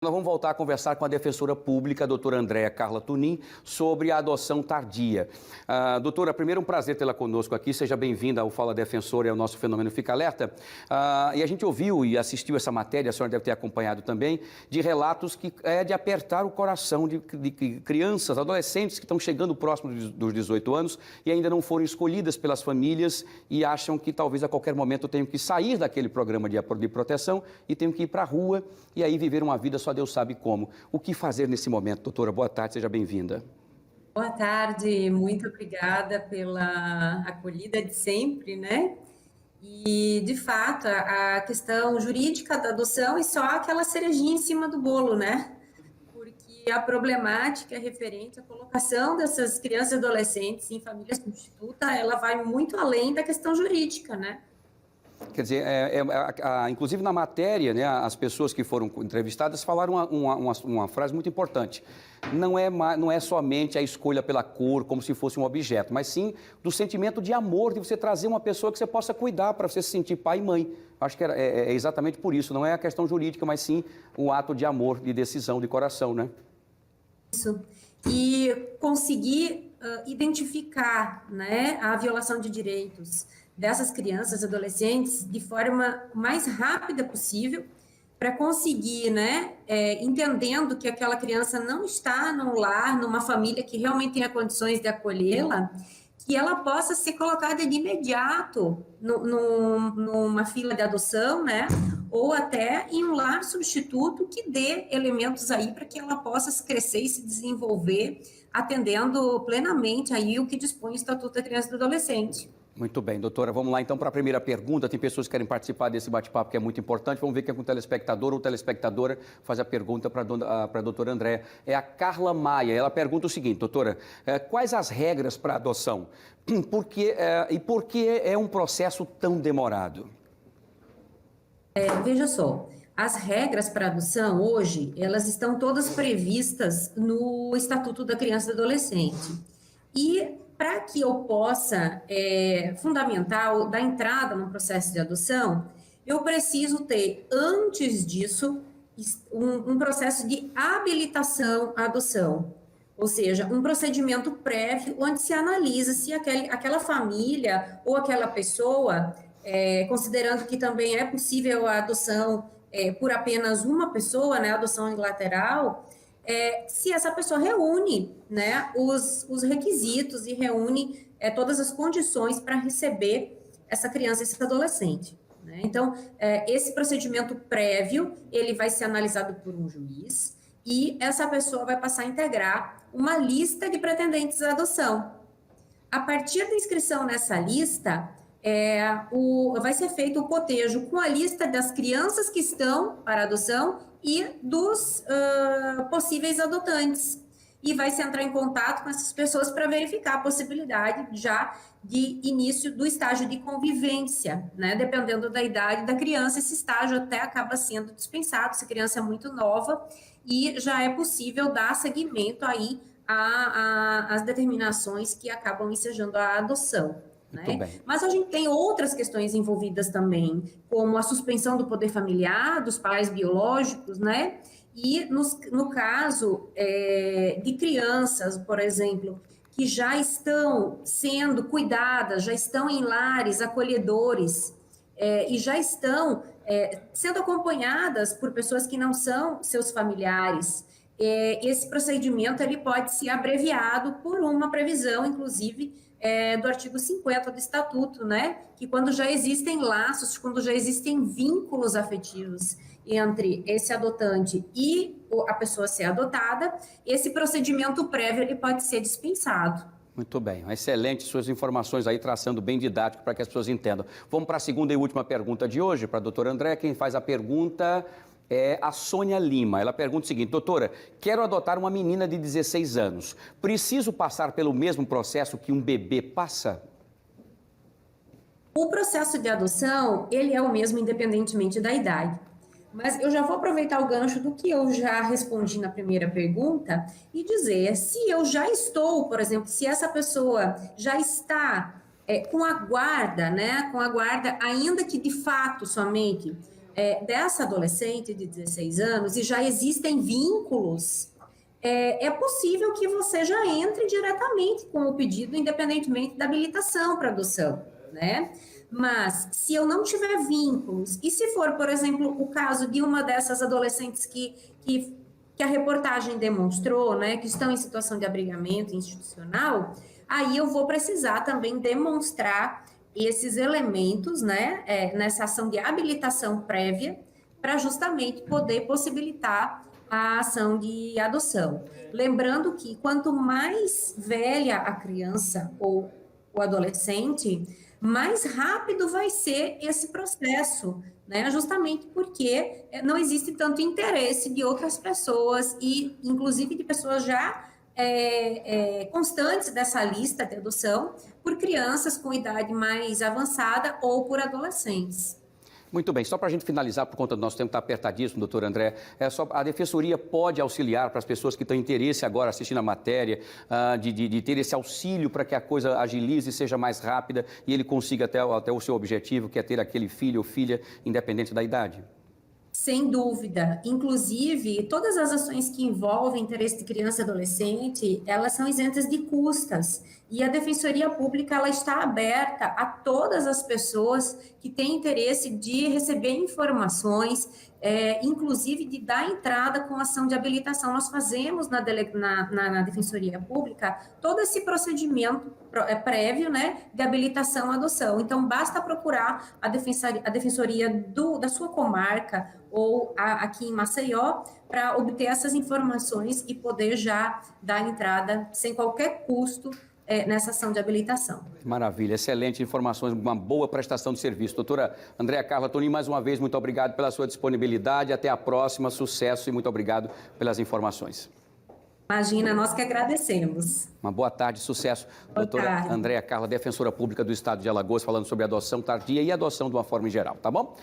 Nós vamos voltar a conversar com a defensora pública, a doutora Andréa Carla Tunin, sobre a adoção tardia. Doutora, primeiro um prazer tê-la conosco aqui, seja bem-vinda ao Fala Defensora e ao nosso Fenômeno Fica Alerta. E a gente ouviu e assistiu essa matéria, a senhora deve ter acompanhado também, de relatos que é de apertar o coração de crianças, adolescentes que estão chegando próximo dos 18 anos e ainda não foram escolhidas pelas famílias e acham que talvez a qualquer momento tenham que sair daquele programa de proteção e tenham que ir para a rua e aí viver uma vida só Deus sabe como. O que fazer nesse momento, doutora? Boa tarde, seja bem-vinda. Boa tarde, muito obrigada pela acolhida de sempre, né? E, de fato, a questão jurídica da adoção é só aquela cerejinha em cima do bolo, né? Porque a problemática referente à colocação dessas crianças e adolescentes em família substituta, ela vai muito além da questão jurídica, né? Quer dizer, inclusive na matéria, né, as pessoas que foram entrevistadas falaram uma frase muito importante. Não é somente a escolha pela cor, como se fosse um objeto, mas sim do sentimento de amor, de você trazer uma pessoa que você possa cuidar para você se sentir pai e mãe. Acho que é exatamente por isso. Não é a questão jurídica, mas sim o ato de amor, de decisão, de coração, né? Isso. E conseguir identificar, né, a violação de direitos dessas crianças e adolescentes de forma mais rápida possível, para conseguir, né, entendendo que aquela criança não está num lar, numa família que realmente tenha condições de acolhê-la, que ela possa ser colocada de imediato numa fila de adoção, né, ou até em um lar substituto que dê elementos aí para que ela possa crescer e se desenvolver, atendendo plenamente aí o que dispõe o Estatuto da Criança e do Adolescente. Muito bem, doutora. Vamos lá então para a primeira pergunta. Tem pessoas que querem participar desse bate-papo que é muito importante. Vamos ver quem é com o telespectador ou telespectadora faz a pergunta para a doutora Andréa. É a Carla Maia. Ela pergunta o seguinte, doutora, quais as regras para adoção? Por que é um processo tão demorado? Veja só, as regras para adoção hoje, elas estão todas previstas no Estatuto da Criança e do Adolescente. E para que eu possa fundamentar ou dar entrada no processo de adoção, eu preciso ter, antes disso, um processo de habilitação à adoção. Ou seja, um procedimento prévio onde se analisa se aquela família ou aquela pessoa, considerando que também é possível a adoção por apenas uma pessoa, né, a adoção unilateral, se essa pessoa reúne, né, os requisitos e reúne todas as condições para receber essa criança, esse adolescente. Né? Então, esse procedimento prévio, ele vai ser analisado por um juiz e essa pessoa vai passar a integrar uma lista de pretendentes à adoção. A partir da inscrição nessa lista, vai ser feito o cotejo com a lista das crianças que estão para adoção e dos possíveis adotantes. E vai se entrar em contato com essas pessoas para verificar a possibilidade já de início do estágio de convivência, né? Dependendo da idade da criança, esse estágio até acaba sendo dispensado, se a criança é muito nova, e já é possível dar seguimento aí às determinações que acabam ensejando a adoção. Né? Mas a gente tem outras questões envolvidas também, como a suspensão do poder familiar dos pais biológicos, né? E no caso de crianças, por exemplo, que já estão sendo cuidadas, já estão em lares acolhedores e já estão sendo acompanhadas por pessoas que não são seus familiares, esse procedimento ele pode ser abreviado por uma previsão, inclusive, do artigo 50 do Estatuto, né? Que quando já existem laços, quando já existem vínculos afetivos entre esse adotante e a pessoa ser adotada, esse procedimento prévio ele pode ser dispensado. Muito bem, excelente suas informações aí, traçando bem didático para que as pessoas entendam. Vamos para a segunda e última pergunta de hoje, para a doutora Andréa. Quem faz a pergunta é a Sônia Lima. Ela pergunta o seguinte, doutora, quero adotar uma menina de 16 anos. Preciso passar pelo mesmo processo que um bebê passa? O processo de adoção, ele é o mesmo independentemente da idade. Mas eu já vou aproveitar o gancho do que eu já respondi na primeira pergunta e dizer, se eu já estou, por exemplo, se essa pessoa já está com a guarda, né, com a guarda, ainda que de fato somente dessa adolescente de 16 anos e já existem vínculos, é possível que você já entre diretamente com o pedido, independentemente da habilitação para adoção, né? Mas, se eu não tiver vínculos, e se for, por exemplo, o caso de uma dessas adolescentes que a reportagem demonstrou, né, que estão em situação de abrigamento institucional, aí eu vou precisar também demonstrar esses elementos, né, nessa ação de habilitação prévia, para justamente poder possibilitar a ação de adoção. Lembrando que quanto mais velha a criança ou o adolescente, mais rápido vai ser esse processo, né? Justamente porque não existe tanto interesse de outras pessoas e, inclusive, de pessoas já constantes dessa lista de adoção por crianças com idade mais avançada ou por adolescentes. Muito bem, só para a gente finalizar, por conta do nosso tempo está apertadíssimo, doutor André, a Defensoria pode auxiliar para as pessoas que têm interesse agora assistindo a matéria, de ter esse auxílio para que a coisa agilize, seja mais rápida e ele consiga até o seu objetivo, que é ter aquele filho ou filha, independente da idade? Sem dúvida. Inclusive, todas as ações que envolvem interesse de criança e adolescente, elas são isentas de custas. E a Defensoria Pública, ela está aberta a todas as pessoas que têm interesse de receber informações, inclusive de dar entrada com ação de habilitação. Nós fazemos na Defensoria Pública todo esse procedimento prévio, né, de habilitação à adoção. Então, basta procurar a Defensoria da sua comarca ou aqui em Maceió para obter essas informações e poder já dar entrada sem qualquer custo nessa ação de habilitação. Maravilha, excelente informações, uma boa prestação de serviço. Doutora Andréa Carla Tonin, mais uma vez, muito obrigado pela sua disponibilidade. Até a próxima, sucesso e muito obrigado pelas informações. Imagina, nós que agradecemos. Uma boa tarde, sucesso. Boa Doutora tarde. Andréa Carla, defensora pública do Estado de Alagoas, falando sobre adoção tardia e adoção de uma forma em geral, tá bom?